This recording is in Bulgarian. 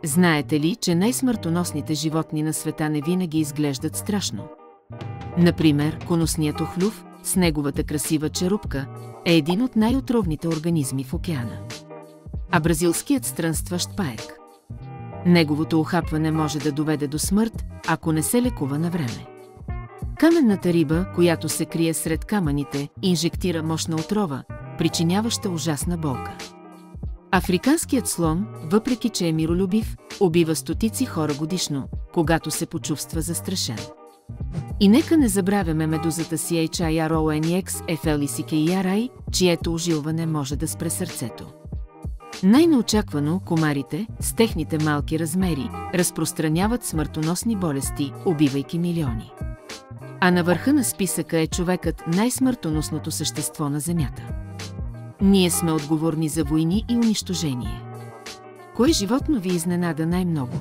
Знаете ли, че най-смъртоносните животни на света не винаги изглеждат страшно? Например, конусният охлюв, с неговата красива черупка, е един от най-отровните организми в океана. А бразилският странстващ паек. Неговото ухапване може да доведе до смърт, ако не се лекува на време. Каменната риба, която се крие сред камъните, инжектира мощна отрова, причиняваща ужасна болка. Африканският слон, въпреки че е миролюбив, убива стотици хора годишно, когато се почувства застрашен. И нека не забравяме медузата CHIRONEX FLICKERI, чието ожилване може да спре сърцето. Най-неочаквано комарите, с техните малки размери, разпространяват смъртоносни болести, убивайки милиони. А на върха на списъка е човекът, най-смъртоносното същество на Земята. Ние сме отговорни за войни и унищожение. Кое животно ви изненада най-много?